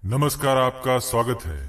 नमस्कार, आपका स्वागत है।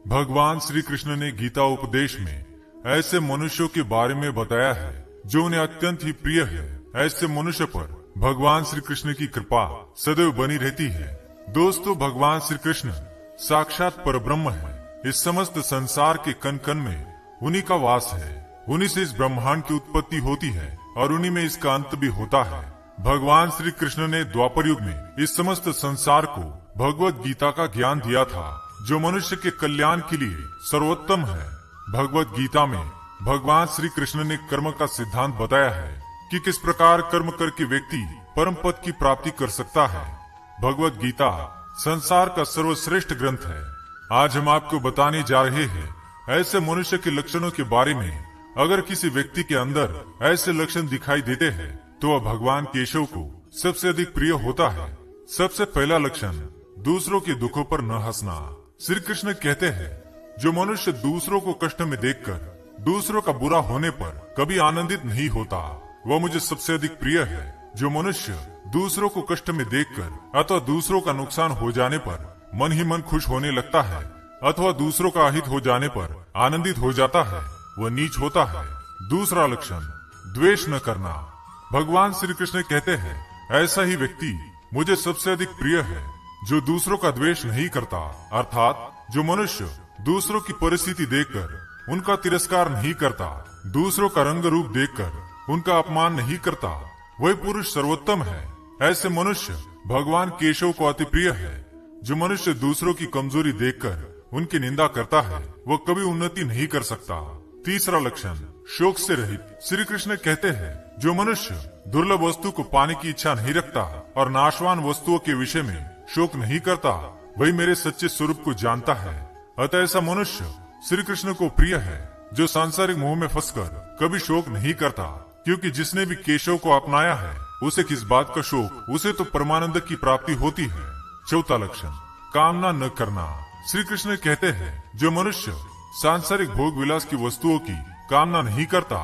भगवान श्री कृष्ण ने गीता उपदेश में ऐसे मनुष्यों के बारे में बताया है जो उन्हें अत्यंत ही प्रिय है। ऐसे मनुष्य पर भगवान श्री कृष्ण की कृपा सदैव बनी रहती है। दोस्तों, भगवान श्री कृष्ण साक्षात परब्रह्म है। इस समस्त संसार के कण कण में उन्हीं का वास है। उन्हीं से इस ब्रह्मांड की उत्पत्ति होती है और उन्हीं में इसका अंत भी होता है। भगवान श्री कृष्ण ने द्वापर युग में इस समस्त संसार को भगवत गीता का ज्ञान दिया था, जो मनुष्य के कल्याण के लिए सर्वोत्तम है। भगवत गीता में भगवान श्री कृष्ण ने कर्म का सिद्धांत बताया है कि किस प्रकार कर्म करके व्यक्ति परम पद की प्राप्ति कर सकता है। भगवत गीता संसार का सर्वश्रेष्ठ ग्रंथ है। आज हम आपको बताने जा रहे हैं ऐसे मनुष्य के लक्षणों के बारे में। अगर किसी व्यक्ति के अंदर ऐसे लक्षण दिखाई देते हैं तो वह भगवान केशव को सबसे अधिक प्रिय होता है। सबसे पहला लक्षण, दूसरों के दुखों पर न हंसना। श्री कृष्ण कहते हैं, जो मनुष्य दूसरों को कष्ट में देखकर दूसरों का बुरा होने पर कभी आनंदित नहीं होता, वह मुझे सबसे अधिक प्रिय है। जो मनुष्य दूसरों को कष्ट में देखकर अथवा दूसरों का नुकसान हो जाने पर मन ही मन खुश होने लगता है अथवा दूसरों का अहित हो जाने पर आनंदित हो जाता है, वह नीच होता है। दूसरा लक्षण, द्वेष न करना। भगवान श्री कृष्ण कहते हैं, ऐसा ही व्यक्ति मुझे सबसे अधिक प्रिय है जो दूसरों का द्वेष नहीं करता। अर्थात जो मनुष्य दूसरों की परिस्थिति देखकर उनका तिरस्कार नहीं करता, दूसरों का रंग रूप देखकर उनका अपमान नहीं करता, वही पुरुष सर्वोत्तम है। ऐसे मनुष्य भगवान केशव को अति प्रिय है। जो मनुष्य दूसरों की कमजोरी देखकर उनकी निंदा करता है, वह कभी उन्नति नहीं कर सकता। तीसरा लक्षण, शोक से रहित। श्री कृष्ण कहते हैं, जो मनुष्य दुर्लभ वस्तु को पाने की इच्छा नहीं रखता और नाशवान वस्तुओं के विषय में शोक नहीं करता, वही मेरे सच्चे स्वरूप को जानता है। अतः ऐसा मनुष्य श्री कृष्ण को प्रिय है जो सांसारिक मोह में फंसकर कभी शोक नहीं करता, क्योंकि जिसने भी केशव को अपनाया है उसे किस बात का शोक, उसे तो परमानंद की प्राप्ति होती है। चौथा लक्षण, कामना न करना। श्री कृष्ण कहते हैं, जो मनुष्य सांसारिक भोग विलास की वस्तुओं की कामना नहीं करता,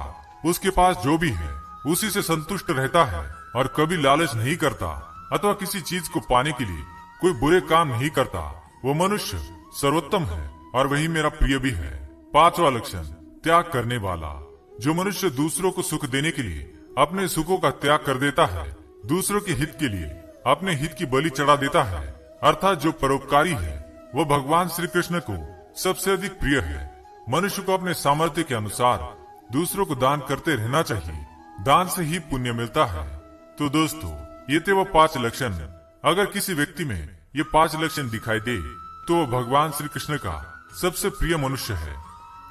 उसके पास जो भी है उसी से संतुष्ट रहता है और कभी लालच नहीं करता अथवा किसी चीज को पाने के लिए कोई बुरे काम नहीं करता, वो मनुष्य सर्वोत्तम है और वही मेरा प्रिय भी है। पांचवा लक्षण, त्याग करने वाला। जो मनुष्य दूसरों को सुख देने के लिए अपने सुखों का त्याग कर देता है, दूसरों के हित के लिए अपने हित की बलि चढ़ा देता है, अर्थात जो परोपकारी है, वो भगवान श्री कृष्ण को सबसे अधिक प्रिय है। मनुष्य को अपने सामर्थ्य के अनुसार दूसरों को दान करते रहना चाहिए। दान से ही पुण्य मिलता है। तो दोस्तों, ये थे वो 5 लक्षण। अगर किसी व्यक्ति में ये 5 लक्षण दिखाई दे तो वो भगवान श्री कृष्ण का सबसे प्रिय मनुष्य है।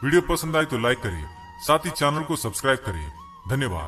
वीडियो पसंद आए तो लाइक करिए, साथ ही चैनल को सब्सक्राइब करिए। धन्यवाद।